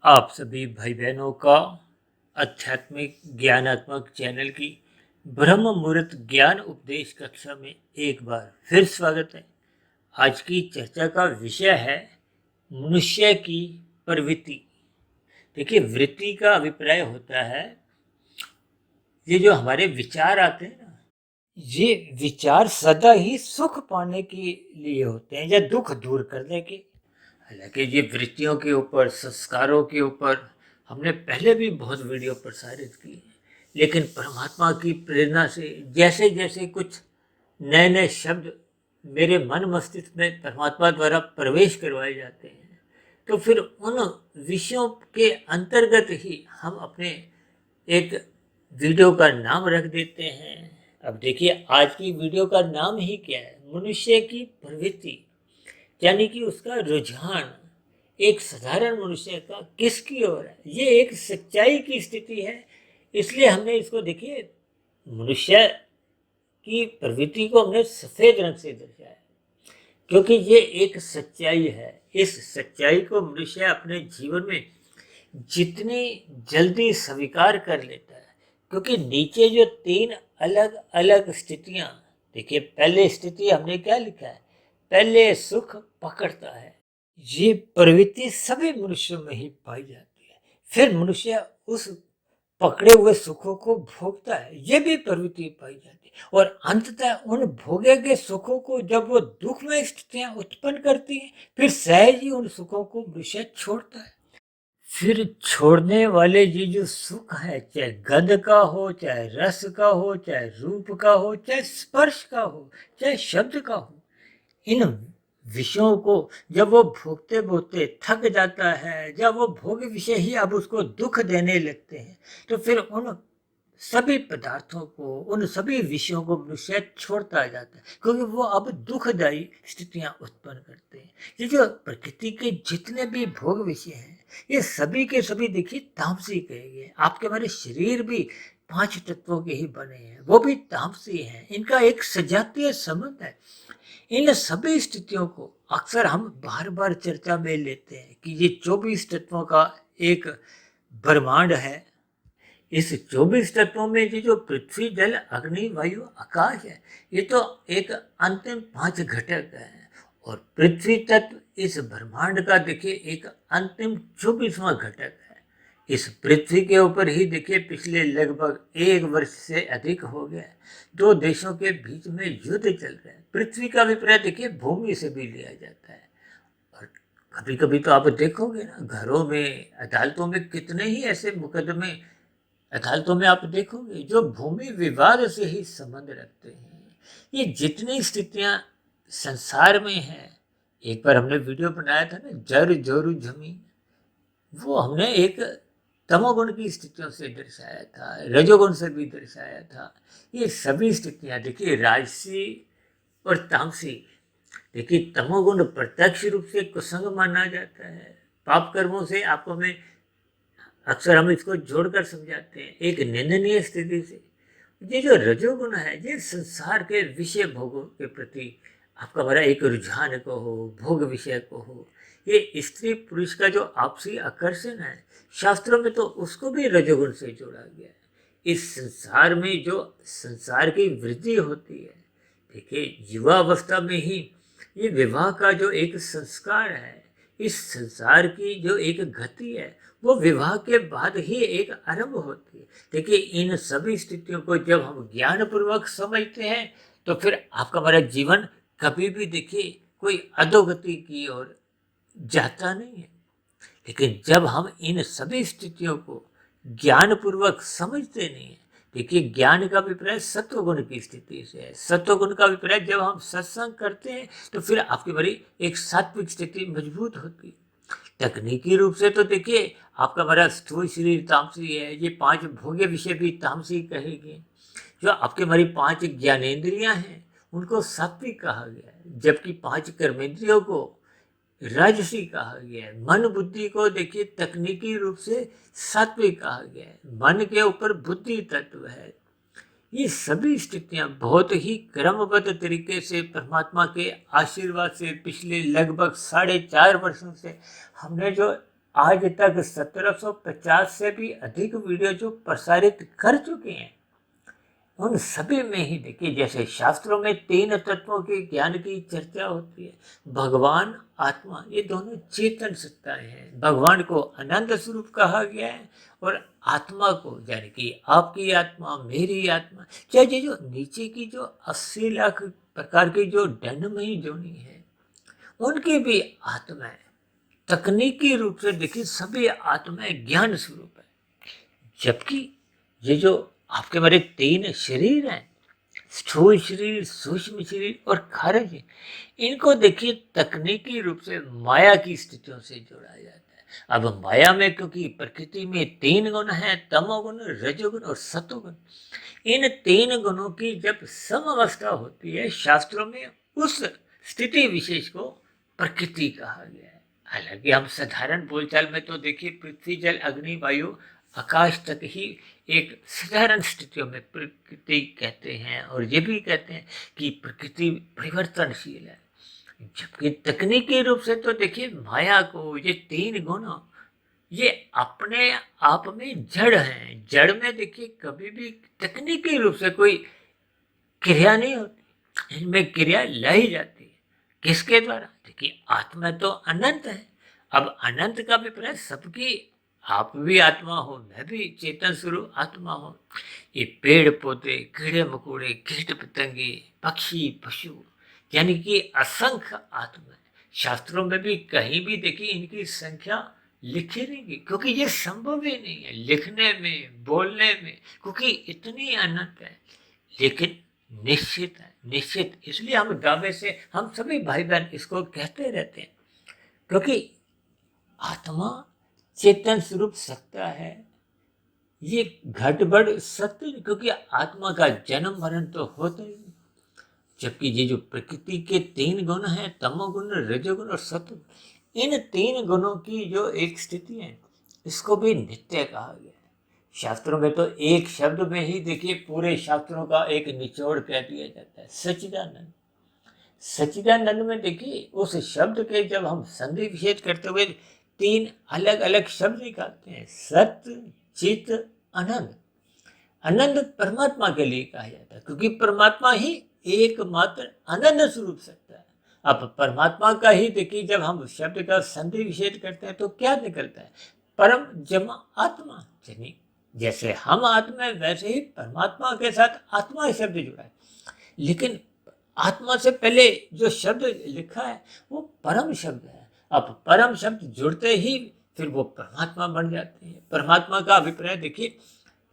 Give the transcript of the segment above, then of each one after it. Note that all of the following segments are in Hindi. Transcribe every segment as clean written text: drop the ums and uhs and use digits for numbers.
आप सभी भाई बहनों का आध्यात्मिक ज्ञानात्मक चैनल की ब्रह्म मुहूर्त ज्ञान उपदेश कक्षा में एक बार फिर स्वागत है। आज की चर्चा का विषय है मनुष्य की प्रवृत्ति। देखिए, वृत्ति का अभिप्राय होता है ये जो हमारे विचार आते हैं ना, ये विचार सदा ही सुख पाने के लिए होते हैं या दुख दूर करने के। हालांकि ये वृत्तियों के ऊपर, संस्कारों के ऊपर हमने पहले भी बहुत वीडियो प्रसारित की है, लेकिन परमात्मा की प्रेरणा से जैसे जैसे कुछ नए नए शब्द मेरे मन मस्तिष्क में परमात्मा द्वारा प्रवेश करवाए जाते हैं, तो फिर उन विषयों के अंतर्गत ही हम अपने एक वीडियो का नाम रख देते हैं। अब देखिए, आज की वीडियो का नाम ही क्या है? मनुष्य की प्रवृत्ति, यानी कि उसका रुझान एक साधारण मनुष्य का किसकी ओर है। ये एक सच्चाई की स्थिति है, इसलिए हमने इसको, देखिए, मनुष्य की प्रवृत्ति को हमने सफेद रंग से दर्शाया, क्योंकि ये एक सच्चाई है। इस सच्चाई को मनुष्य अपने जीवन में जितनी जल्दी स्वीकार कर लेता है, क्योंकि नीचे जो तीन अलग अलग स्थितियां, देखिए, पहले स्थिति हमने क्या लिखा है? पहले सुख पकड़ता है। ये प्रवृत्ति सभी मनुष्यों में ही पाई जाती है। फिर मनुष्य उस पकड़े हुए सुखों को भोगता है, ये भी प्रवृत्ति पाई जाती है। और अंततः उन भोगे गए सुखों को जब वो दुखमय स्थितियां उत्पन्न करती हैं, फिर सहज ही उन सुखों को मनुष्य छोड़ता है। फिर छोड़ने वाले ये जो सुख है, चाहे गंध का हो, चाहे रस का हो, चाहे रूप का हो, चाहे स्पर्श का हो, चाहे शब्द का हो, इन विषयों को जब वो भोगते भोगते थक जाता है, जब वो भोग विषय ही अब उसको दुख देने लगते हैं, तो फिर उन सभी पदार्थों को, उन सभी विषयों को मनुष्य छोड़ता जाता है, क्योंकि वो अब दुखदायी स्थितियां उत्पन्न करते हैं। ये जो प्रकृति के जितने भी भोग विषय हैं, ये सभी के सभी, देखिए, तामसी कहे गए। आपके हमारे शरीर भी 5 तत्वों के ही बने हैं, वो भी तामसी हैं। इनका एक सजातीय संबंध है। इन सभी स्थितियों को अक्सर हम बार बार चर्चा में लेते हैं कि ये 24 तत्वों का एक ब्रह्मांड है। इस 24 तत्वों में ये जो पृथ्वी, जल, अग्नि, वायु, आकाश है, ये तो एक अंतिम 5 घटक है। और पृथ्वी तत्व इस ब्रह्मांड का, देखिए, एक अंतिम 24वां घटक है। इस पृथ्वी के ऊपर ही, देखिए, पिछले लगभग 1 वर्ष से अधिक हो गया 2 देशों के बीच में युद्ध चल रहा है। पृथ्वी का अभिप्राय, देखिए, भूमि से भी लिया जाता है। और कभी कभी तो आप देखोगे ना, घरों में, अदालतों में कितने ही ऐसे मुकदमे अदालतों में आप देखोगे जो भूमि विवाद से ही संबंध रखते हैं। ये जितनी स्थितियां संसार में हैं, एक बार हमने वीडियो बनाया था ना, जर जोरू जमीन, वो हमने एक तमोगुण की स्थितियों से दर्शाया था, रजोगुण से भी दर्शाया था। ये सभी स्थितियां, देखिए, राजसी और तामसी। देखिए, तमोगुण प्रत्यक्ष रूप से कुसंग माना जाता है। पाप कर्मों से आपको मैं अक्सर हम इसको जोड़कर समझाते हैं, एक निंदनीय स्थिति से। ये जो रजोगुण है, ये संसार के विषय भोगों के प्रति आपका बड़ा एक रुझान को हो, भोग विषय को हो। ये स्त्री पुरुष का जो आपसी आकर्षण है, शास्त्रों में तो उसको भी रजोगुण से जोड़ा गया है। इस संसार में जो संसार की वृद्धि होती है, देखिए, युवा अवस्था में ही ये विवाह का जो एक संस्कार है, इस संसार की जो एक गति है, वो विवाह के बाद ही एक आरंभ होती है। देखिए, इन सभी स्थितियों को जब हम ज्ञान पूर्वक समझते हैं, तो फिर आपका हमारा जीवन कभी भी, देखिए, कोई अधोगति की ओर जाता नहीं है। लेकिन जब हम इन सभी स्थितियों को ज्ञान पूर्वक समझते नहीं है, देखिए, ज्ञान का अभिप्राय सत्वगुण की स्थिति से है। सत्वगुण का अभिप्राय, जब हम सत्संग करते हैं, तो फिर आपकी बड़ी एक सात्विक स्थिति मजबूत होती है। तकनीकी रूप से तो देखिए, आपका हमारा स्थूल शरीर तामसी है, ये 5 भोग्य विषय भी तामसी कहेंगे। जो आपके हमारी 5 ज्ञानेंद्रियां हैं, उनको सात्विक कहा गया है, जबकि 5 कर्मेंद्रियों को राजसी कहा गया है। मन बुद्धि को, देखिए, तकनीकी रूप से सात्विक कहा गया है। मन के ऊपर बुद्धि तत्व है। ये सभी स्थितियां बहुत ही क्रमबद्ध तरीके से परमात्मा के आशीर्वाद से पिछले लगभग 4.5 वर्षों से हमने जो आज तक 1750 से भी अधिक वीडियो जो प्रसारित कर चुके हैं, उन सभी में ही देखिए जैसे शास्त्रों में 3 तत्वों के ज्ञान की चर्चा होती है। भगवान, आत्मा, ये दोनों चेतन सत्ताएं हैं। भगवान को अनंत स्वरूप कहा गया है और आत्मा को, यानी कि आपकी आत्मा, मेरी आत्मा, चाहे ये जो नीचे की जो 80 लाख प्रकार की जो दंडमयी जोनी है, उनकी भी आत्माएं, तकनीकी रूप से देखिए सभी आत्माएं ज्ञान स्वरूप है। जबकि ये जो आपके हमारे 3 शरीर हैं, स्थूल शरीर, सूक्ष्म शरीर और कारण शरीर, इनको देखिए तकनीकी रूप से माया की स्थितियों से जोड़ा जाता है। अब माया में क्योंकि प्रकृति में 3 गुण हैं, तमोगुण, रजोगुण और सतोगुण, इन 3 गुणों की जब समअवस्था होती है, शास्त्रों में उस स्थिति विशेष को प्रकृति कहा गया है। हालांकि हम साधारण बोलचाल में तो देखिए पृथ्वी, जल, अग्नि, वायु, आकाश तक ही एक साधारण स्थितियों में प्रकृति कहते हैं, और ये भी कहते हैं कि प्रकृति परिवर्तनशील है। जबकि तकनीकी रूप से तो देखिए माया को, ये 3 गुण, ये अपने आप में जड़ हैं। जड़ में देखिए कभी भी तकनीकी रूप से कोई क्रिया नहीं होती, इनमें क्रिया लाई जाती है। किसके द्वारा? देखिए आत्मा तो अनंत है। अब अनंत का अभिप्राय सबकी, आप भी आत्मा हो, मैं भी चेतन स्वरूप आत्मा हो। ये पेड़ पौधे, कीड़े मकोड़े, कीट पतंगे, पक्षी, पशु, यानी कि असंख्य आत्मा है। शास्त्रों में भी कहीं भी देखिए इनकी संख्या लिखी नहीं, क्योंकि ये संभव ही नहीं है लिखने में, बोलने में, क्योंकि इतनी अनंत है। लेकिन निश्चित है, निश्चित इसलिए हम दावे से, हम सभी भाई बहन इसको कहते रहते हैं, क्योंकि आत्मा चेतन स्वरूप सत्ता है। ये घटबड़ सत्य नहीं, क्योंकि आत्मा का जन्म मरण तो होता ही नहीं। जबकि ये जो प्रकृति के 3 गुण हैं, तमोगुण, रजोगुण और सत्वगुण, इन 3 गुणों की जो एक स्थिति है, इसको भी नित्य कहा गया है। शास्त्रों में तो एक शब्द में ही देखिए पूरे शास्त्रों का एक निचोड़ कह दिया जाता है, सच्चिदानंद। सच्चिदानंद में देखिए उस शब्द के जब हम संधि विच्छेद करते हुए 3 अलग अलग शब्द निकालते हैं, सत्य, चित, आनंद। आनंद परमात्मा के लिए कहा जाता है, क्योंकि परमात्मा ही एकमात्र आनंद स्वरूप सत्ता है। अब परमात्मा का ही देखिए जब हम शब्द का संधि विच्छेद करते हैं तो क्या निकलता है? परम जमा आत्मा। यानी जैसे हम आत्मा है, वैसे ही परमात्मा के साथ आत्मा शब्द जुड़ा है। लेकिन आत्मा से पहले जो शब्द लिखा है वो परम शब्द है। अब परम शब्द जुड़ते ही फिर वो परमात्मा बन जाते हैं। परमात्मा का अभिप्राय देखिए,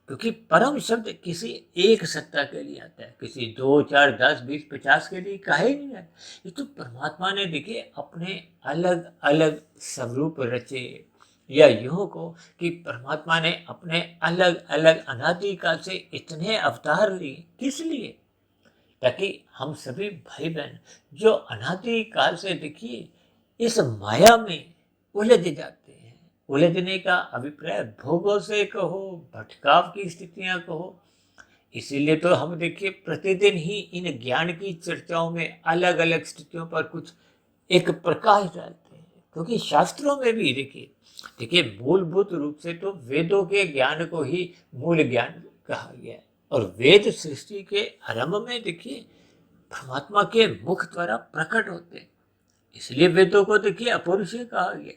क्योंकि परम शब्द किसी एक सत्ता के लिए आता है, किसी 2, 4, 10, 20, 50 के लिए कहा ही नहीं आता। ये तो परमात्मा ने देखिए अपने अलग अलग स्वरूप रचे, या यूं को कि परमात्मा ने अपने अलग अलग अनादिकाल से इतने अवतार लिए। किस लिए? ताकि हम सभी भाई बहन जो अनादिकाल से देखिए इस माया में उलझ जाते हैं। उलझने का अभिप्राय भोगों से कहो, भटकाव की स्थितियां कहो। इसीलिए तो हम देखिए प्रतिदिन ही इन ज्ञान की चर्चाओं में अलग अलग स्थितियों पर कुछ एक प्रकाश डालते हैं, क्योंकि शास्त्रों में भी देखिए देखिए मूलभूत रूप से तो वेदों के ज्ञान को ही मूल ज्ञान कहा गया है। और वेद सृष्टि के आरंभ में देखिए परमात्मा के मुख द्वारा प्रकट होते हैं, इसलिए वेदों को देखिए अपौरुषीय कहा गया।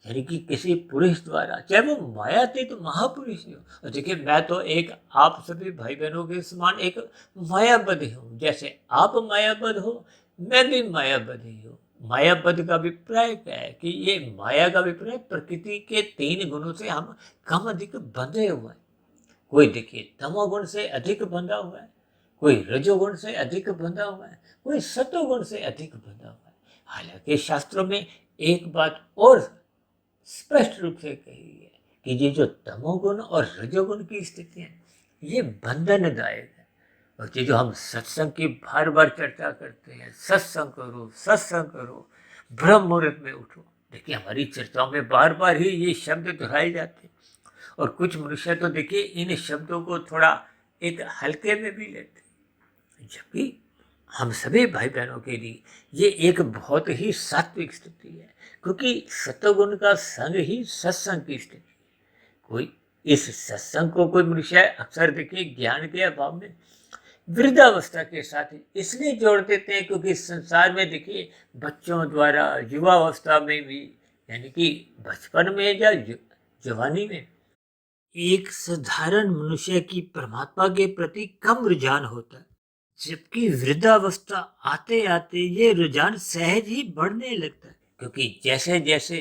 यानी कि किसी पुरुष द्वारा, चाहे वो मायातीत महापुरुष हो। और देखिए मैं तो एक आप सभी भाई बहनों के समान एक मायाबद्ध हूँ। जैसे आप मायाबद्ध हो, मैं भी मायाबद्ध ही हूँ। मायाबद्ध का अभिप्राय क्या है? कि ये माया का अभिप्राय प्रकृति के 3 गुणों से हम कम अधिक बंधे हुए हैं। कोई देखिए तमोगुण से अधिक बंधा हुआ है, कोई रजोगुण से अधिक बंधा हुआ है, कोई सतोगुण से अधिक बंधा हुआ है। हालांकि शास्त्रों में एक बात और स्पष्ट रूप से कही है कि ये जो तमोगुण और रजोगुण की स्थिति है, ये बंधनदायक है। और ये जो हम सत्संग की बार बार चर्चा करते हैं, सत्संग करो, सत्संग करो, ब्रह्म मुहूर्त में उठो, देखिए हमारी चर्चाओं में बार बार ही ये शब्द दोहराए जाते हैं। और कुछ मनुष्य तो देखिए इन शब्दों को थोड़ा एक हल्के में भी लेते हैं, जबकि हम सभी भाई बहनों के लिए ये एक बहुत ही सात्विक स्थिति है। क्योंकि सतोगुण का संग ही सत्संग की स्थिति। कोई इस सत्संग को कोई मनुष्य अक्सर देखिए ज्ञान के अभाव में वृद्धावस्था के साथ इसलिए जोड़ देते हैं, क्योंकि संसार में देखिए बच्चों द्वारा युवावस्था में भी, यानी कि बचपन में या जवानी में, एक साधारण मनुष्य की परमात्मा के प्रति कम रुझान होता है, जबकि वृद्धावस्था आते आते ये रुझान सहज ही बढ़ने लगता है। क्योंकि जैसे जैसे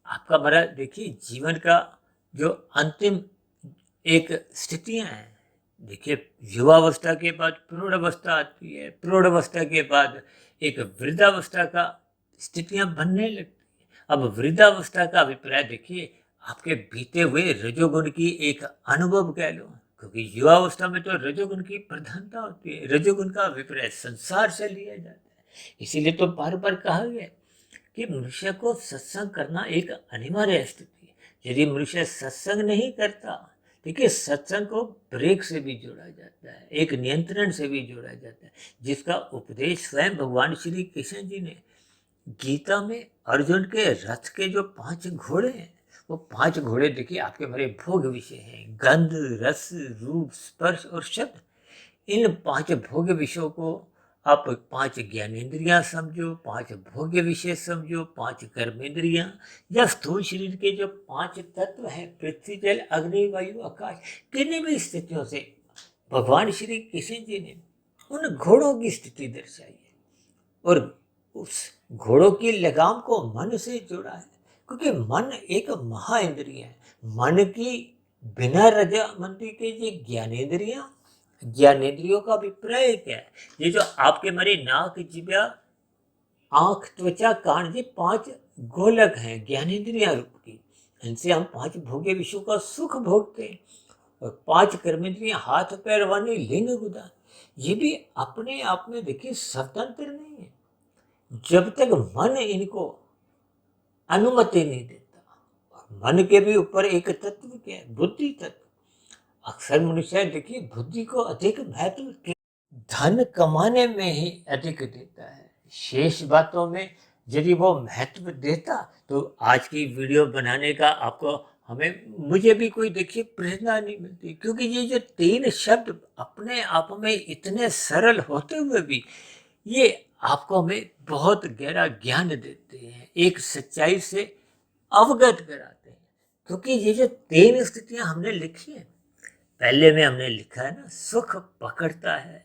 आपका हमारा देखिए जीवन का जो अंतिम एक स्थितियां हैं, देखिए युवावस्था के बाद प्रौढ़ावस्था आती है, प्रौढ़ावस्था के बाद एक वृद्धावस्था का स्थितियां बनने लगती है। अब वृद्धावस्था का अभिप्राय देखिए आपके बीते हुए रजोगुण की एक अनुभव कह लो, क्योंकि युवावस्था में तो रजोगुण की प्रधानता होती है, रजोगुण का अभिप्राय संसार से लिया जाता है। इसीलिए तो बार बार कहा गया कि मनुष्य को सत्संग करना एक अनिवार्य स्थिति है। यदि मनुष्य सत्संग नहीं करता, देखिए सत्संग को ब्रेक से भी जोड़ा जाता है, एक नियंत्रण से भी जोड़ा जाता है, जिसका उपदेश स्वयं भगवान श्री कृष्ण जी ने गीता में अर्जुन के रथ के जो 5 घोड़े हैं, वो 5 घोड़े देखिए आपके हमारे भोग विषय हैं, गंध, रस, रूप, स्पर्श और शब्द। इन 5 भोग विषयों को आप 5 ज्ञानेंद्रियां समझो, 5 भोग्य विषय समझो, 5 कर्मेंद्रियां, या स्थूल शरीर के जो 5 तत्व हैं, पृथ्वी, जल, अग्नि, वायु, आकाश, किन्हीं भी स्थितियों से भगवान श्री कृष्ण जी ने उन घोड़ों की स्थिति दर्शाई है, और उस घोड़ों की लगाम को मन से जोड़ा है, क्योंकि मन एक महा इंद्रिय है। मन की बिना रजामंदी के ये ज्ञानेंद्रियां, ज्ञानेंद्रियों का अभिप्राय क्या है? ये जो आपके मेरे नाक, जिभा, आंख, त्वचा, कान, ये 5 गोलक हैं ज्ञानेंद्रियां रूप की। इनसे हम 5 भोग्य विषयों का सुख भोगते हैं, और 5 कर्मेंद्रियां हाथ, पैर, वाणी, लिंग, गुदा, ये भी अपने आप में देखिए स्वतंत्र नहीं है, जब तक मन इनको अनुमति नहीं देता। और मन के भी ऊपर एक तत्व क्या है? बुद्धि तत्व। अक्सर मनुष्य देखिए बुद्धि को अधिक महत्व धन कमाने में ही अधिक देता है। शेष बातों में यदि वो महत्व देता तो आज की वीडियो बनाने का आपको मुझे भी कोई देखिए प्रेरणा नहीं मिलती, क्योंकि ये जो 3 शब्द अपने आप में इतने सरल होते हुए भी ये आपको हमें बहुत गहरा ज्ञान देते हैं, एक सच्चाई से अवगत कराते हैं। क्योंकि ये जो 3 स्थितियां हमने लिखी है, पहले में हमने लिखा है ना, सुख पकड़ता है,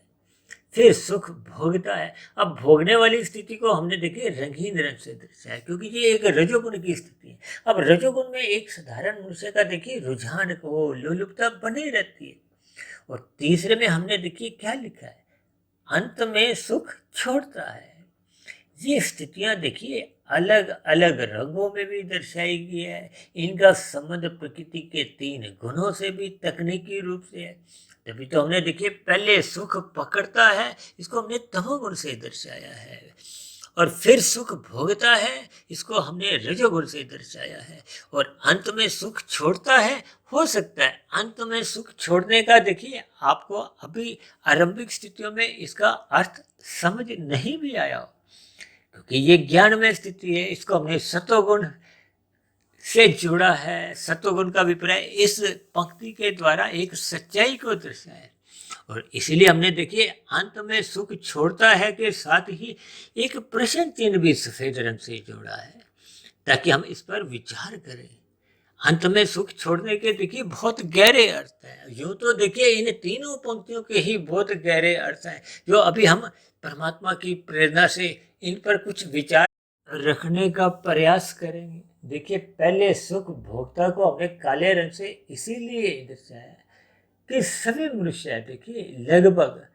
फिर सुख भोगता है। अब भोगने वाली स्थिति को हमने देखिए रंगीन रंग से दर्शाया, क्योंकि ये एक रजोगुण की स्थिति है। अब रजोगुण में एक साधारण मनुष्य का देखिए रुझान को लोलुपता बनी रहती है। और तीसरे में हमने देखिए क्या लिखा है, अंत में सुख छोड़ता है। ये स्थितियां देखिए अलग अलग रंगों में भी दर्शाई गई है। इनका संबंध प्रकृति के 3 गुणों से भी तकनीकी रूप से है। तभी तो हमने देखिए पहले सुख पकड़ता है, इसको हमने तमोगुण से दर्शाया है, और फिर सुख भोगता है, इसको हमने रजोगुण से दर्शाया है, और अंत में सुख छोड़ता है। हो सकता है अंत में सुख छोड़ने का देखिए आपको अभी आरंभिक स्थितियों में इसका अर्थ समझ नहीं भी आया हो, क्योंकि ये ज्ञान में स्थिति है। इसको हमने सतोगुण से जुड़ा है। सतोगुण का अभिप्राय इस पंक्ति के द्वारा एक सच्चाई को दर्शाया है, और इसीलिए हमने देखिए अंत में सुख छोड़ता है के साथ ही एक प्रश्न चिन्ह भी सफेद रंग से जोड़ा है, ताकि हम इस पर विचार करें। अंत में सुख छोड़ने के देखिए बहुत गहरे अर्थ है। यूं तो देखिए इन 3 पंक्तियों के ही बहुत गहरे अर्थ हैं, जो अभी हम परमात्मा की प्रेरणा से इन पर कुछ विचार रखने का प्रयास करेंगे। देखिए पहले सुख भोक्ता को हमने काले रंग से इसीलिए दर्शाया कि सभी मनुष्य देखिए लगभग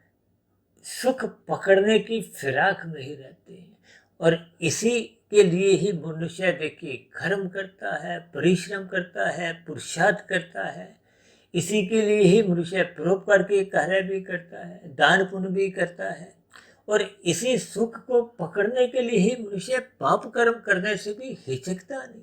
सुख पकड़ने की फिराक में ही रहते हैं, और इसी के लिए ही मनुष्य देखिए कर्म करता है, परिश्रम करता है, पुरुषार्थ करता है। इसी के लिए ही मनुष्य परोपकार के कार्य भी करता है, दान पुण्य भी करता है, और इसी सुख को पकड़ने के लिए ही मनुष्य पाप कर्म करने से भी हिचकता नहीं।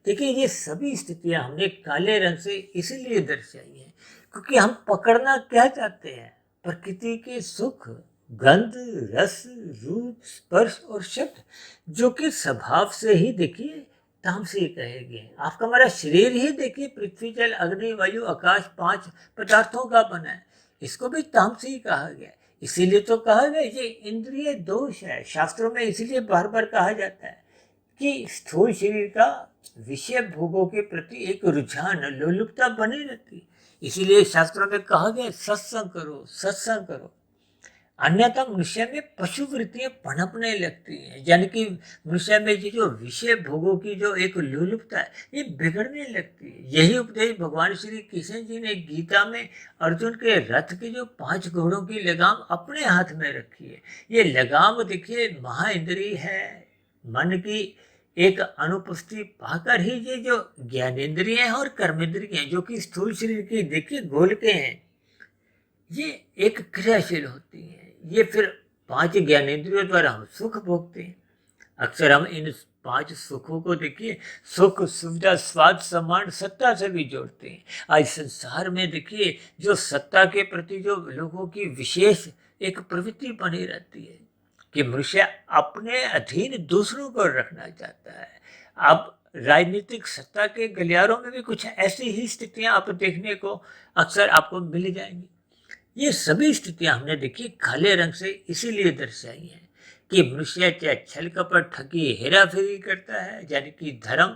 देखिए ये सभी स्थितियां हमने काले रंग से इसलिए दर्शाई है, क्योंकि हम पकड़ना क्या चाहते हैं? प्रकृति के सुख, गंध, रस, रूप, स्पर्श और शब्द, जो कि स्वभाव से ही देखिए तामसी कहे गए। आपका हमारा शरीर ही देखिए पृथ्वी, जल, अग्नि, वायु, आकाश 5 पदार्थों का बना है, इसको भी तामसी कहा गया। इसीलिए तो कहा गया ये इंद्रिय दोष है। शास्त्रों में इसीलिए बार बार कहा जाता है कि स्थूल शरीर का विषय भोगों के प्रति एक रुझान, लोलुपता बनी रहती है। इसीलिए शास्त्रों में कहा गया सत्संग करो, सत्संग करो, अन्यथा मनुष्य में पशु वृत्तियां पनपने लगती हैं। यानी कि मनुष्य में ये जो विषय भोगों की जो एक लोलुपता है ये बिगड़ने लगती है। यही उपदेश भगवान श्री कृष्ण जी ने गीता में अर्जुन के रथ के जो 5 घोड़ों की लगाम अपने हाथ में रखी है। ये लगाम देखिए महाइंद्रिय है, मन की एक अनुपस्थिति पाकर ही ये जो ज्ञानेन्द्रिय हैं और कर्मेंद्रिय हैं, जो कि स्थूल शरीर की देखिए गोल के हैं, ये एक क्रियाशील होती है। ये फिर 5 ज्ञानेंद्रियों द्वारा हम सुख भोगते हैं। अक्सर हम इन 5 सुखों को देखिए सुख, सुविधा, स्वाद, सम्मान, सत्ता से भी जोड़ते हैं। आज संसार में देखिए जो सत्ता के प्रति जो लोगों की विशेष एक प्रवृत्ति बनी रहती है कि मनुष्य अपने अधीन दूसरों को रखना चाहता है। अब राजनीतिक सत्ता के गलियारों में भी कुछ ऐसी ही स्थितियां आप देखने को अक्सर आपको मिल जाएंगी। ये सभी स्थितियां हमने देखी काले रंग से इसीलिए दर्शाई हैं कि मनुष्य चाहे छल कपट, ठगी, हेरा फेरी करता है, यानी कि धर्म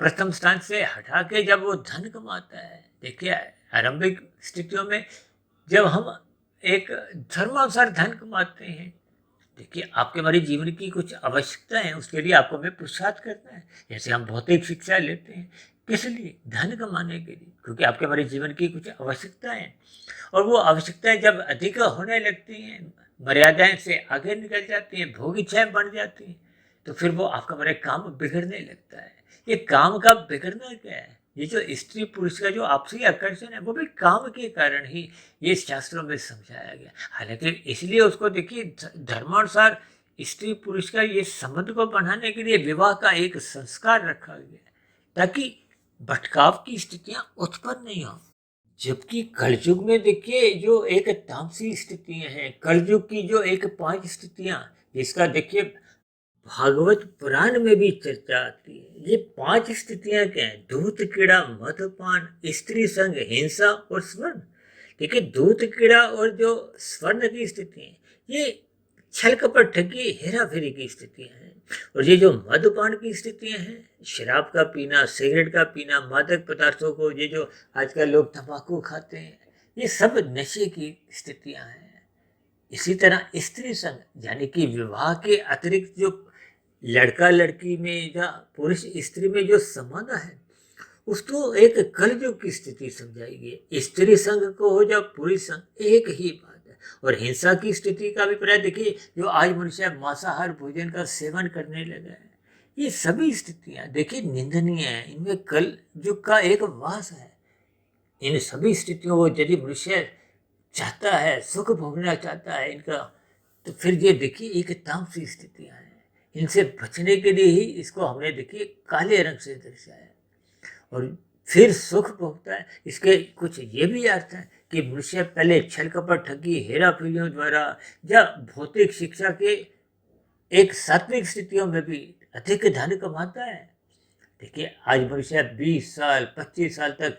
प्रथम स्थान से हटा के जब वो धन कमाता है। देखिए आरंभिक स्थितियों में जब हम एक धर्मानुसार धन कमाते हैं, देखिए आपके हमारे जीवन की कुछ आवश्यकता है, उसके लिए आपको हमें पुरुषार्थ करना है। जैसे हम भौतिक शिक्षा लेते हैं, किस लिए? धन कमाने के लिए, क्योंकि आपके हमारे जीवन की कुछ आवश्यकताएं हैं। और वो आवश्यकताएं जब अधिक होने लगती हैं, मर्यादाएं से आगे निकल जाती हैं, भोग इच्छाएं बढ़ जाती हैं, तो फिर वो आपका हमारे काम बिगड़ने लगता है। ये काम का बिगड़ना क्या है? ये जो स्त्री पुरुष का जो आपसी आकर्षण है वो भी काम के कारण ही ये शास्त्रों में समझाया गया। हालांकि इसलिए उसको देखिए धर्मानुसार स्त्री पुरुष का ये संबंध को बढ़ाने के लिए विवाह का एक संस्कार रखा गया ताकि भटकाव की स्थितियां उत्पन्न नहीं हो। जबकि कलयुग में देखिए जो एक तामसी स्थितियां हैं, कलयुग की जो एक 5 स्थितियां, जिसका देखिए भागवत पुराण में भी चर्चा आती है। ये 5 स्थितियां क्या है? धूत कीड़ा, मदपान, स्त्री संग, हिंसा और स्वर्ण। देखिए धूत कीड़ा और जो स्वर्ण की स्थिति है, ये छल कपट, ठगी, हेरा फेरी की स्थितियां हैं। और ये जो मदपान की स्थितियां हैं, शराब का पीना, सिगरेट का पीना, मादक पदार्थों को, ये जो आजकल लोग तंबाकू खाते हैं, ये सब नशे की स्थितियां हैं। इसी तरह स्त्री संग, यानी कि विवाह के अतिरिक्त जो लड़का लड़की में या पुरुष स्त्री में जो संबंध है, उसको एक कलयुग की स्थिति समझाई गई। स्त्री संघ को हो या पुरुष संघ, एक ही बात है। और हिंसा की स्थिति का अभिप्राय देखिए, जो आज मनुष्य मांसाहार भोजन का सेवन करने लगा है, ये सभी स्थितियां देखिए निंदनीय है। इनमें कलयुग का एक वास है। इन सभी स्थितियों को यदि मनुष्य चाहता है, सुख भोगना चाहता है इनका, तो फिर ये देखिए एक तामसी स्थितियां हैं। इनसे बचने के लिए ही इसको हमने देखिए काले रंग से दर्शाया और फिर सुख भोगता है। इसके कुछ ये भी अर्थ है कि मनुष्य पहले छल कपट, ठगी, हेरा फेरियों द्वारा या भौतिक शिक्षा के एक सात्विक स्थितियों में भी अधिक धन कमाता है। देखिए आज मनुष्य 20 साल 25 साल तक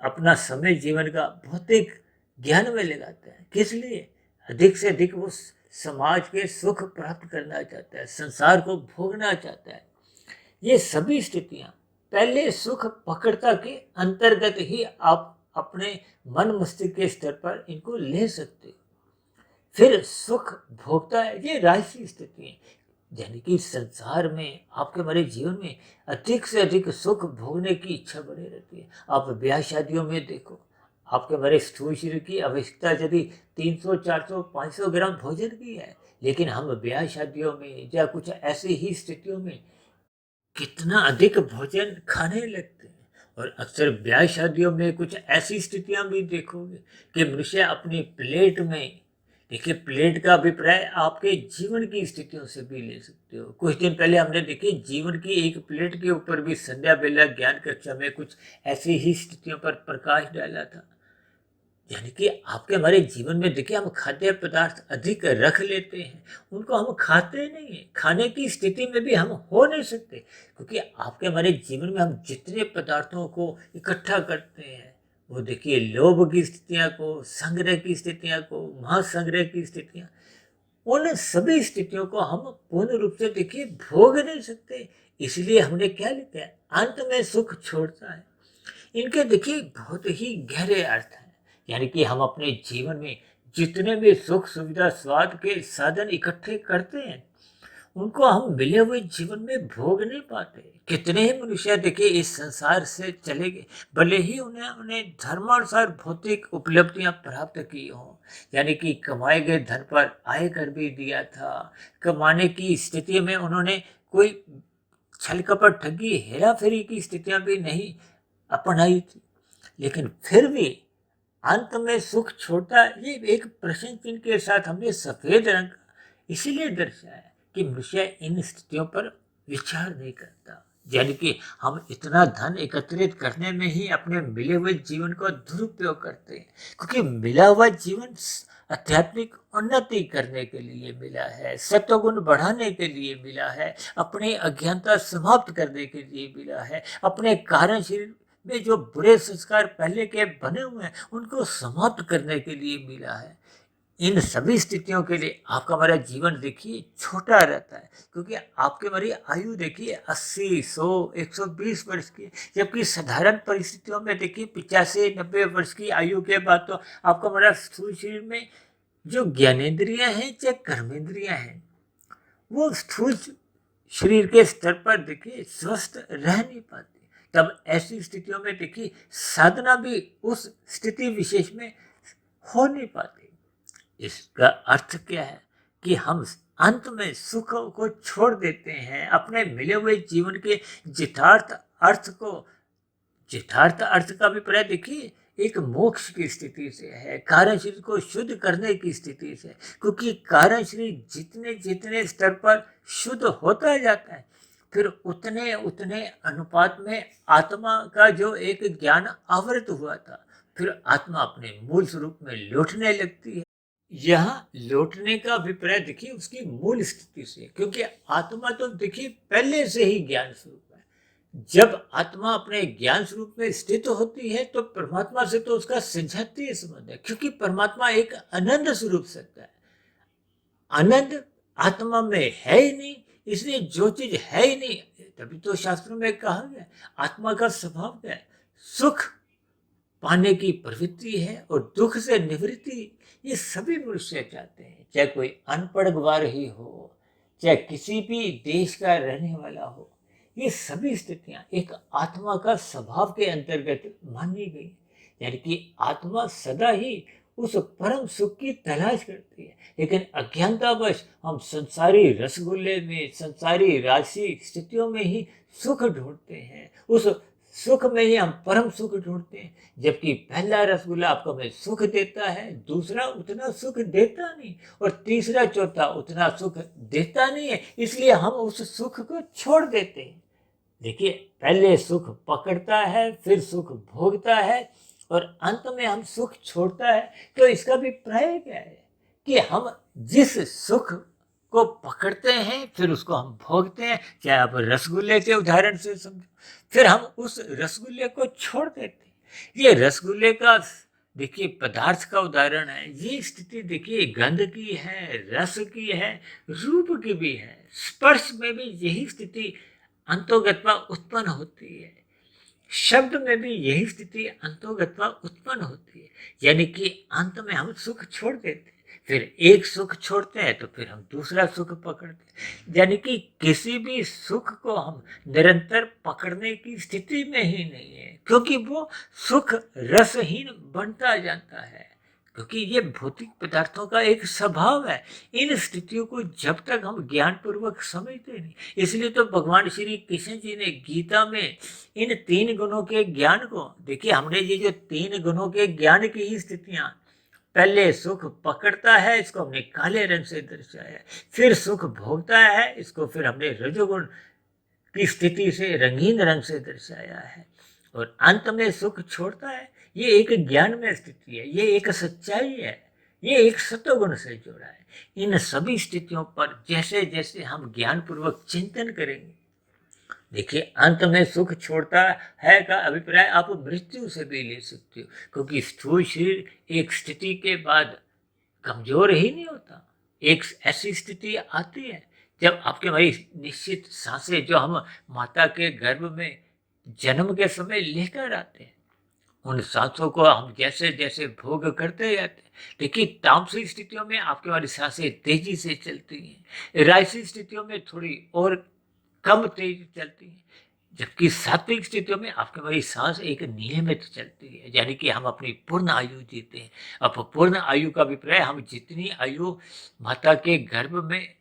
अपना समय जीवन का भौतिक ज्ञान में लगाता है। किस लिए? अधिक से अधिक वो समाज के सुख प्राप्त करना चाहता है, संसार को भोगना चाहता है। ये सभी स्थितियां पहले सुख पकड़ता के अंतर्गत ही आप अपने मन मस्तिष्क के स्तर पर इनको ले सकते। फिर सुख भोगता है, ये राजसी स्थिति है, यानी कि संसार में आपके हमारे जीवन में अधिक से अधिक सुख भोगने की इच्छा बनी रहती है। आप ब्याह शादियों में देखो, आपके हमारे स्थूल शरीर की आवश्यकता यदि 300, 400, 500 ग्राम भोजन की है, लेकिन हम ब्याह शादियों में या कुछ ऐसी ही स्थितियों में कितना अधिक भोजन खाने लगते हैं। और अक्सर ब्याह शादियों में कुछ ऐसी स्थितियां भी देखोगे कि मनुष्य अपनी प्लेट में, देखिए प्लेट का अभिप्राय आपके जीवन की स्थितियों से भी ले सकते हो। कुछ दिन पहले हमने देखी जीवन की एक प्लेट के ऊपर भी संध्या बेला ज्ञान कक्षा में कुछ ऐसी ही स्थितियों पर प्रकाश डाला था। यानी कि आपके हमारे जीवन में देखिए हम खाद्य पदार्थ अधिक रख लेते हैं, उनको हम खाते नहीं हैं, खाने की स्थिति में भी हम हो नहीं सकते, क्योंकि आपके हमारे जीवन में हम जितने पदार्थों को इकट्ठा करते हैं, वो देखिए लोभ की स्थितियाँ को, संग्रह की स्थितियाँ को, महासंग्रह की स्थितियाँ, उन सभी स्थितियों को हम पूर्ण रूप से देखिए भोग नहीं सकते। इसलिए हमने क्या लिखा है, अंत में सुख छोड़ता है। इनके देखिए बहुत ही गहरे अर्थ हैं। यानी कि हम अपने जीवन में जितने भी सुख सुविधा स्वाद के साधन इकट्ठे करते हैं, उनको हम मिले हुए जीवन में भोग नहीं पाते। कितने ही मनुष्य देखिए इस संसार से चले गए, भले ही उन्हें उन्हें धर्मानुसार भौतिक उपलब्धियां प्राप्त की हों, यानी कि कमाए गए धन पर आयकर भी दिया था, कमाने की स्थिति में उन्होंने कोई छल कपट ठगी हेरा फेरी की स्थितियां भी नहीं अपनाई थी, लेकिन फिर भी अंत में सुख छोड़ता, ये एक प्रश्न चिन्ह के साथ हमने सफेद रंग इसीलिए दर्शाया कि मनुष्य इन स्थितियों पर विचार नहीं करता। यानी कि हम इतना धन एकत्रित करने में ही अपने मिले हुए जीवन का दुरुपयोग करते हैं, क्योंकि मिला हुआ जीवन आध्यात्मिक उन्नति करने के लिए मिला है, सत्वगुण बढ़ाने के लिए मिला है, अपनी अज्ञानता समाप्त करने के लिए मिला है, अपने कारण शरीर में जो बुरे संस्कार पहले के बने हुए हैं उनको समाप्त करने के लिए मिला है। इन सभी स्थितियों के लिए आपका हमारा जीवन देखिए छोटा रहता है, क्योंकि आपके हमारी आयु देखिए 80, 100, 120 वर्ष की, जबकि साधारण परिस्थितियों में देखिए 85-90 वर्ष की आयु के बाद तो आपका हमारा स्थूल शरीर में जो ज्ञानेंद्रियां हैं चाहे कर्मेंद्रियां हैं, वो स्थूल शरीर के स्तर पर देखिए स्वस्थ रह नहीं पाते। तब ऐसी स्थितियों में देखिए साधना भी उस स्थिति विशेष में हो नहीं पाती। इसका अर्थ क्या है कि हम अंत में सुख को छोड़ देते हैं, अपने मिले हुए जीवन के यथार्थ अर्थ को, यथार्थ अर्थ का अभिप्राय देखिए एक मोक्ष की स्थिति से है, कारण शरीर को शुद्ध करने की स्थिति से, क्योंकि कारण शरीर जितने जितने स्तर पर शुद्ध होता जाता है, फिर उतने उतने अनुपात में आत्मा का जो एक ज्ञान आवृत हुआ था, फिर आत्मा अपने मूल स्वरूप में लौटने लगती है। यहाँ लौटने का अभिप्राय देखिए उसकी मूल स्थिति से, क्योंकि आत्मा तो देखिए पहले से ही ज्ञान स्वरूप है। जब आत्मा अपने ज्ञान स्वरूप में स्थित होती है तो परमात्मा से तो उसका सजातीय संबंध है, क्योंकि परमात्मा एक अनंत स्वरूप सत्ता है। आनंद आत्मा में है ही नहीं, इसलिए जो चीज है ही नहीं, तभी तो शास्त्रों में कहा गया आत्मा का स्वभाव क्या है, सुख पाने की प्रवृत्ति है और दुख से निवृत्ति। ये सभी मनुष्य चाहते हैं, चाहे कोई अनपढ़ गवार ही हो, चाहे किसी भी देश का रहने वाला हो, ये सभी स्थितियां एक आत्मा का स्वभाव के अंतर्गत मानी गई। यानी कि आत्मा सदा ही उस परम सुख की तलाश करती है, लेकिन अज्ञानतावश हम संसारी रसगुल्ले में, संसारी राशि स्थितियों में ही सुख ढूंढते हैं, उस सुख में ही हम परम सुख ढूंढते हैं। जबकि पहला रसगुल्ला आपको हमें सुख देता है, दूसरा उतना सुख देता नहीं, और तीसरा चौथा उतना सुख देता नहीं है, इसलिए हम उस सुख को छोड़ देते हैं। देखिए पहले सुख पकड़ता है, फिर सुख भोगता है, और अंत में हम सुख छोड़ता है। तो इसका भी अभिप्राय क्या है कि हम जिस सुख को पकड़ते हैं फिर उसको हम भोगते हैं, चाहे आप रसगुल्ले के उदाहरण से समझो, फिर हम उस रसगुल्ले को छोड़ देते हैं। ये रसगुल्ले का देखिए पदार्थ का उदाहरण है। ये स्थिति देखिए गंध की है, रस की है, रूप की भी है, स्पर्श में भी यही स्थिति अंतोगत्वा उत्पन्न होती है, शब्द में भी यही स्थिति अंतोगत्वा उत्पन्न होती है। यानी कि अंत में हम सुख छोड़ देते हैं, फिर एक सुख छोड़ते हैं तो फिर हम दूसरा सुख पकड़ते हैं। यानी कि किसी भी सुख को हम निरंतर पकड़ने की स्थिति में ही नहीं है, क्योंकि वो सुख रसहीन बनता जाता है, क्योंकि ये भौतिक पदार्थों का एक स्वभाव है। इन स्थितियों को जब तक हम ज्ञान पूर्वक समझते नहीं, इसलिए तो भगवान श्री कृष्ण जी ने गीता में इन 3 गुणों के ज्ञान को देखिए, हमने ये जो 3 गुणों के ज्ञान की ही स्थितियां, पहले सुख पकड़ता है, इसको हमने काले रंग से दर्शाया, फिर सुख भोगता है, इसको फिर हमने रजोगुण की स्थिति से रंगीन रंग से दर्शाया है, और अंत में सुख छोड़ता है, ये एक ज्ञान में स्थिति है, ये एक सच्चाई है, ये एक सत्वगुण से जुड़ा है। इन सभी स्थितियों पर जैसे जैसे हम ज्ञान पूर्वक चिंतन करेंगे, देखिए अंत में सुख छोड़ता है का अभिप्राय आप मृत्यु से भी ले सकते हो, क्योंकि स्थूल शरीर एक स्थिति के बाद कमजोर ही नहीं होता। एक ऐसी स्थिति आती है जब आपके भाई निश्चित सांसें जो हम माता के गर्भ में जन्म के समय लेकर आते हैं, उन सांसों को हम जैसे जैसे भोग करते जाते हैं। देखिए तामसिक स्थितियों में आपके हमारी सांसें तेजी से चलती हैं, राजसिक स्थितियों में थोड़ी और कम तेज चलती है, जबकि सात्विक स्थितियों में आपके हमारी सांस एक नियमित चलती है, यानी कि हम अपनी पूर्ण आयु जीते हैं। अब पूर्ण आयु का अभिप्राय हम जितनी आयु माता के गर्भ में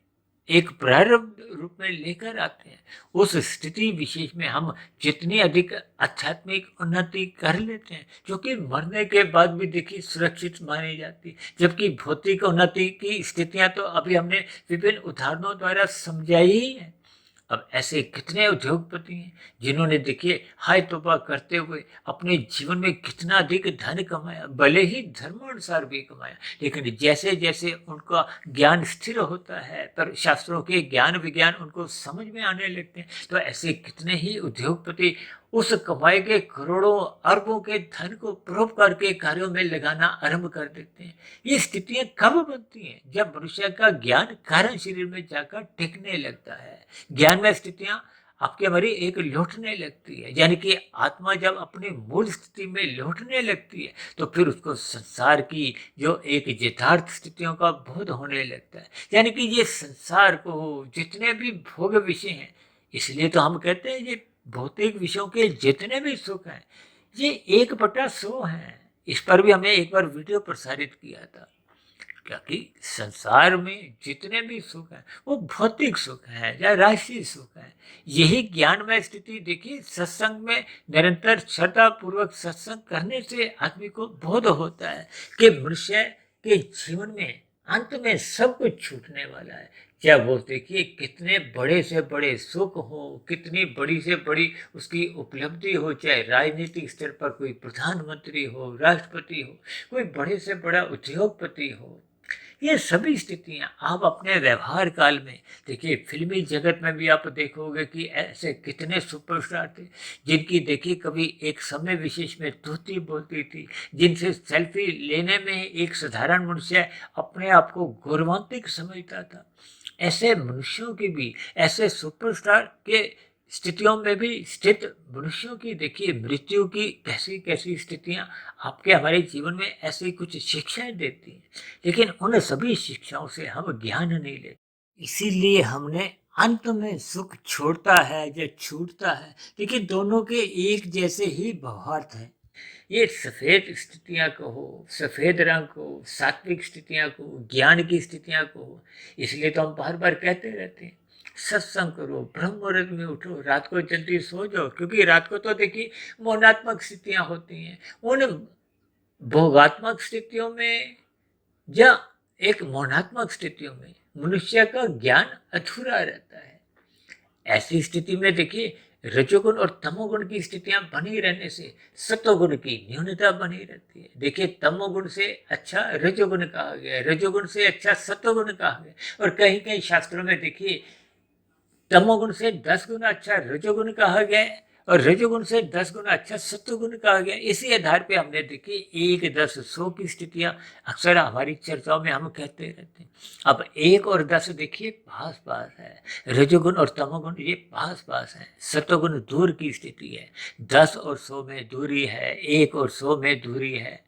एक प्रारंभ रूप में लेकर आते हैं, उस स्थिति विशेष में हम जितनी अधिक आध्यात्मिक उन्नति कर लेते हैं, जो कि मरने के बाद भी देखिए सुरक्षित मानी जाती है, जबकि भौतिक उन्नति की स्थितियां तो अभी हमने विभिन्न उदाहरणों द्वारा समझाई ही है। अब ऐसे कितने उद्योगपति हैं जिन्होंने देखिए हाय तौबा करते हुए अपने जीवन में कितना अधिक धन कमाया, भले ही धर्मानुसार भी कमाया, लेकिन जैसे जैसे उनका ज्ञान स्थिर होता है, पर शास्त्रों के ज्ञान विज्ञान उनको समझ में आने लगते हैं, तो ऐसे कितने ही उद्योगपति उस कमाए के करोड़ों अरबों के धन को परोपकार के कार्यों में लगाना आरंभ कर देते हैं। ये स्थितियां कब बनती हैं? जब मनुष्य का ज्ञान कारण शरीर में जाकर टिकने लगता है। ज्ञान में स्थितियां आपके हमारी एक लौटने लगती है, यानी कि आत्मा जब अपनी मूल स्थिति में लौटने लगती है, तो फिर उसको संसार की जो एक यथार्थ स्थितियों का बोध होने लगता है। यानी कि ये संसार को जितने भी भोग विषय हैं, इसलिए तो हम कहते हैं ये भौतिक विषयों के जितने भी सुख हैं, ये 1/100 हैं। इस पर भी हमने एक बार वीडियो प्रसारित किया था, क्योंकि संसार में जितने भी सुख हैं वो भौतिक सुख है या राशि सुख है। यही ज्ञानमय स्थिति देखिए सत्संग में निरंतर श्रद्धा पूर्वक सत्संग करने से आदमी को बोध होता है कि मनुष्य के जीवन में अंत में सब कुछ छूटने वाला है। क्या वो देखिए कितने बड़े से बड़े सुख हो, कितनी बड़ी से बड़ी उसकी उपलब्धि हो, चाहे राजनीतिक स्तर पर कोई प्रधानमंत्री हो, राष्ट्रपति हो, कोई बड़े से बड़ा उद्योगपति हो, ये सभी स्थितियां आप अपने व्यवहार काल में देखिए, फिल्मी जगत में भी आप देखोगे कि ऐसे कितने सुपरस्टार थे जिनकी देखिए कभी एक समय विशेष में धोती बोलती थी, जिनसे सेल्फी लेने में एक साधारण मनुष्य अपने आप को गौरवान्वित समझता था। ऐसे मनुष्यों की भी, ऐसे सुपरस्टार के स्थितियों में भी स्थित मनुष्यों की देखिए मृत्यु की कैसी कैसी स्थितियां आपके हमारे जीवन में ऐसी कुछ शिक्षाएं देती हैं, लेकिन उन सभी शिक्षाओं से हम ज्ञान नहीं लेते। इसीलिए हमने अंत में सुख छोड़ता है या छूटता है, लेकिन दोनों के एक जैसे ही भावार्थ हैं। ये सफेद स्थितियां कहो, सफेद रंग को, सात्विक स्थितियां को, ज्ञान की स्थितियां को, इसलिए तो हम बार बार कहते रहते हैं सत्संग करो, ब्रह्म मुहूर्त में उठो, रात को जल्दी सो जाओ, क्योंकि रात को तो देखिए मौनात्मक स्थितियां होती हैं। उन भोगात्मक स्थितियों में या एक मौनात्मक स्थितियों में मनुष्य का ज्ञान अधूरा रहता है। ऐसी स्थिति में देखिए रजोगुण और तमोगुण की स्थितियां बनी रहने से सत्वगुण की न्यूनता बनी रहती है। देखिए तमोगुण से अच्छा रजोगुण कहा गया है, रजोगुण से अच्छा सत्वगुण कहा गया, और कहीं कहीं शास्त्रों में देखिए तमोगुण से 10 गुना अच्छा रजोगुण कहा गया है और रजोगुण से 10 गुना अच्छा सत्वगुण कहा गया है। इसी आधार पे हमने देखी 1, 10, 100 की स्थितियां अक्सर हमारी चर्चाओं में हम कहते रहते हैं। अब 1 और 10 देखिए पास पास है, रजोगुण और तमोगुण ये पास पास है, सत्वगुण दूर की स्थिति है, 10 और 100 में दूरी है, 1 और 100 में दूरी है।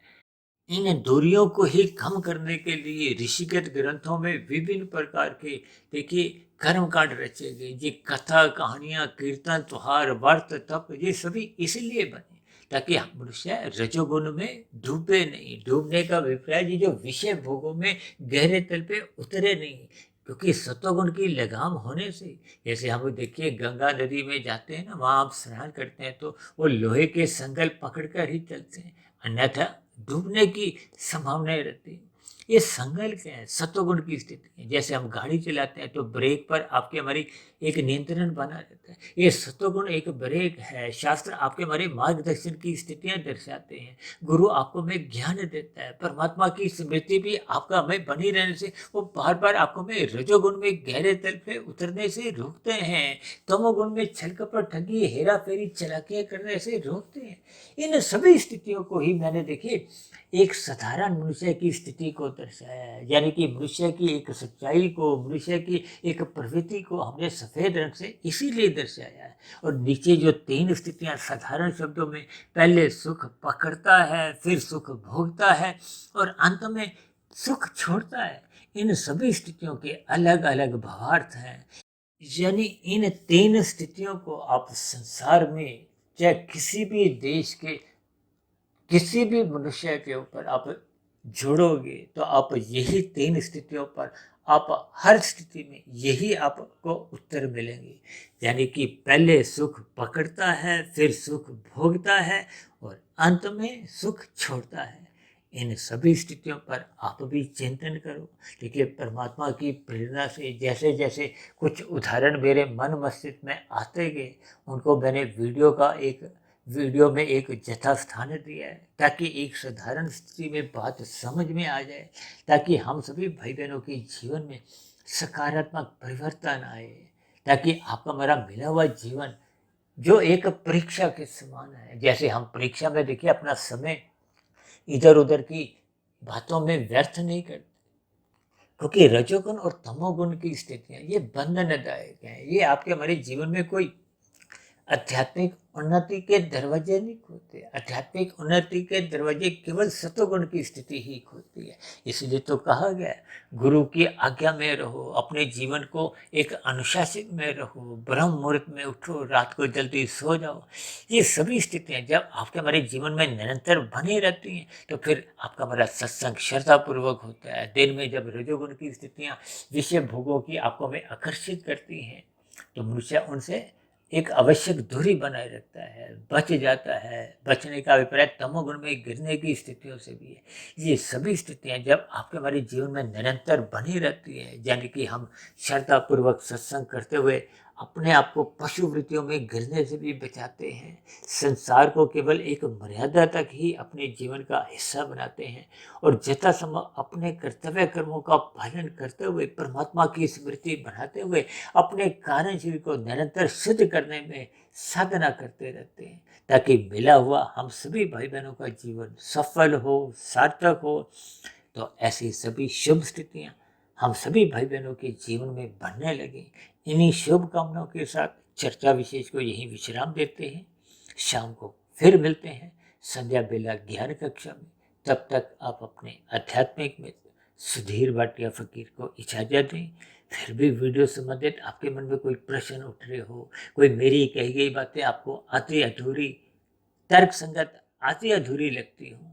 इन दूरियों को ही कम करने के लिए ऋषिगत ग्रंथों में विभिन्न प्रकार के देखिए कर्म कांड रचे गए। ये कथा, कहानियां, कीर्तन, त्योहार, व्रत, तप, ये सभी इसलिए बने ताकि मनुष्य रजोगुण में डूबे नहीं। डूबने का अभिप्राय ये जो विषय भोगों में गहरे तल पे उतरे नहीं, क्योंकि सत्वगुण की लगाम होने से, जैसे हम देखिए गंगा नदी में जाते हैं ना, वहाँ आप स्नान करते हैं तो वो लोहे के संगल पकड़ कर ही चलते हैं, अन्यथा डूबने की संभावनाएं रहती है। ये संकल्प है, सत्वगुण की स्थिति है। जैसे हम गाड़ी चलाते हैं तो ब्रेक पर आपके हमारी एक नियंत्रण बना रहता है। ये सत्वगुण एक ब्रेक है। शास्त्र आपके हमारे मार्गदर्शन की स्थितियां दर्शाते हैं। गुरु आपको हमें ज्ञान देता है। परमात्मा की स्मृति भी आपका हमें बनी रहने से वो बार बार आपको हमें रजोगुण में गहरे तल पे उतरने से रोकते हैं। तमोगुण में छल कपट ठगी हेरा फेरी चलाकियां करने से रोकते हैं। इन सभी स्थितियों को ही मैंने देखिए एक साधारण मनुष्य की स्थिति को दर्शाया है। यानी कि मनुष्य की एक सच्चाई को, मनुष्य की एक प्रवृत्ति को हमने सफेद रंग से इसीलिए दर्शाया है। और नीचे जो 3 स्थितियां साधारण शब्दों में, पहले सुख पकड़ता है, फिर सुख भोगता है और अंत में सुख छोड़ता है। इन सभी स्थितियों के अलग अलग भावार्थ हैं। यानी इन 3 स्थितियों को आप संसार में चाहे किसी भी देश के किसी भी मनुष्य के ऊपर आप जोड़ोगे तो आप यही 3 स्थितियों पर आप हर स्थिति में यही आपको उत्तर मिलेंगे। यानी कि पहले सुख पकड़ता है, फिर सुख भोगता है और अंत में सुख छोड़ता है। इन सभी स्थितियों पर आप भी चिंतन करो। देखिए परमात्मा की प्रेरणा से जैसे जैसे कुछ उदाहरण मेरे मन मस्तिष्क में आते गए, उनको मैंने वीडियो में एक यथास्थान दिया है ताकि एक साधारण स्थिति में बात समझ में आ जाए, ताकि हम सभी भाई बहनों के जीवन में सकारात्मक परिवर्तन आए, ताकि आपका मेरा मिला हुआ जीवन जो एक परीक्षा के समान है। जैसे हम परीक्षा में देखिए अपना समय इधर उधर की बातों में व्यर्थ नहीं करते, क्योंकि रजोगुण और तमोगुण की स्थितियां ये बंधनदायक हैं। ये आपके हमारे जीवन में कोई आध्यात्मिक उन्नति के दरवाजे नहीं खोलते। आध्यात्मिक उन्नति के दरवाजे केवल सत्वगुण की स्थिति ही खोलती है। इसलिए तो कहा गया गुरु की आज्ञा में रहो, अपने जीवन को एक अनुशासित में रहो, ब्रह्म मुहूर्त में उठो, रात को जल्दी सो जाओ। ये सभी स्थितियां जब आपके हमारे जीवन में निरंतर बनी रहती हैं तो फिर आपका हमारा सत्संग श्रद्धापूर्वक होता है। दिन में जब रजोगुण की स्थितियां विषय भोगों की आपको हमें आकर्षित करती हैं तो मनुष्य उनसे एक आवश्यक दूरी बनाए रखता है, बच जाता है। बचने का अभिप्राय तमोगुण में गिरने की स्थितियों से भी है। ये सभी स्थितियां जब आपके हमारे जीवन में निरंतर बनी रहती है, यानी कि हम श्रद्धापूर्वक सत्संग करते हुए अपने आप को पशु वृत्तियों में गिरने से भी बचाते हैं, संसार को केवल एक मर्यादा तक ही अपने जीवन का हिस्सा बनाते हैं और यथासंभव अपने कर्तव्य कर्मों का पालन करते हुए परमात्मा की स्मृति बढ़ाते हुए अपने कार्य जीवन को निरंतर सिद्ध करने में साधना करते रहते हैं, ताकि मिला हुआ हम सभी भाई बहनों का जीवन सफल हो, सार्थक हो। तो ऐसी सभी शुभ स्थितियां हम सभी भाई बहनों के जीवन में बनने लगे। इन्हीं शुभ कामनाओं के साथ चर्चा विशेष को यहीं विश्राम देते हैं। शाम को फिर मिलते हैं संध्या बेला ज्ञान कक्षा में। तब तक आप अपने आध्यात्मिक में सुधीर भाटिया फकीर को इजाजत दें। फिर भी वीडियो संबंधित आपके मन में कोई प्रश्न उठ रहे हो, कोई मेरी कही गई बातें आपको आधी अधूरी, तर्क संगत आधी अधूरी लगती हो,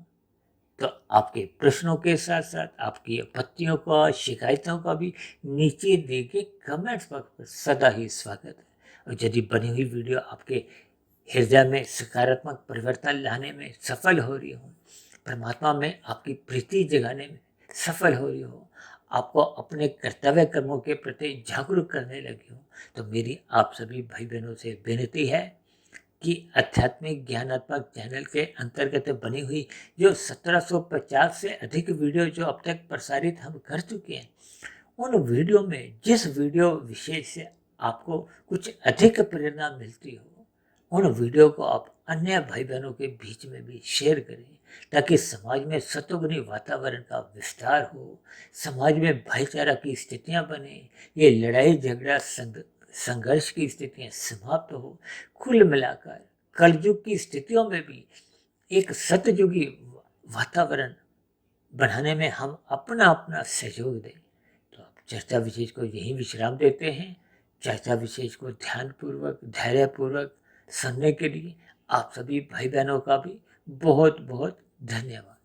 तो आपके प्रश्नों के साथ साथ आपकी आपत्तियों का, शिकायतों का भी नीचे दिए गए कमेंट्स बॉक्स पर सदा ही स्वागत है। और यदि बनी हुई वीडियो आपके हृदय में सकारात्मक परिवर्तन लाने में सफल हो रही हो, परमात्मा में आपकी प्रीति जगाने में सफल हो रही हो, आपको अपने कर्तव्य कर्मों के प्रति जागरूक करने लगी हो, तो मेरी आप सभी भाई बहनों से विनती है कि आध्यात्मिक ज्ञानात्मक चैनल के अंतर्गत बनी हुई जो 1750 से अधिक वीडियो जो अब तक प्रसारित हम कर चुके हैं, उन वीडियो में जिस वीडियो विशेष से आपको कुछ अधिक प्रेरणा मिलती हो, उन वीडियो को आप अन्य भाई बहनों के बीच में भी शेयर करें, ताकि समाज में सतुगुणी वातावरण का विस्तार हो, समाज में भाईचारा की स्थितियां बने, ये लड़ाई झगड़ा संघर्ष की स्थितियां समाप्त हो। कुल मिलाकर कलयुग की स्थितियों में भी एक सतयुगी वातावरण बनाने में हम अपना अपना सहयोग दें। तो आप चर्चा विशेष को यही विश्राम देते हैं। चर्चा विशेष को ध्यानपूर्वक, धैर्यपूर्वक सुनने के लिए आप सभी भाई बहनों का भी बहुत बहुत धन्यवाद।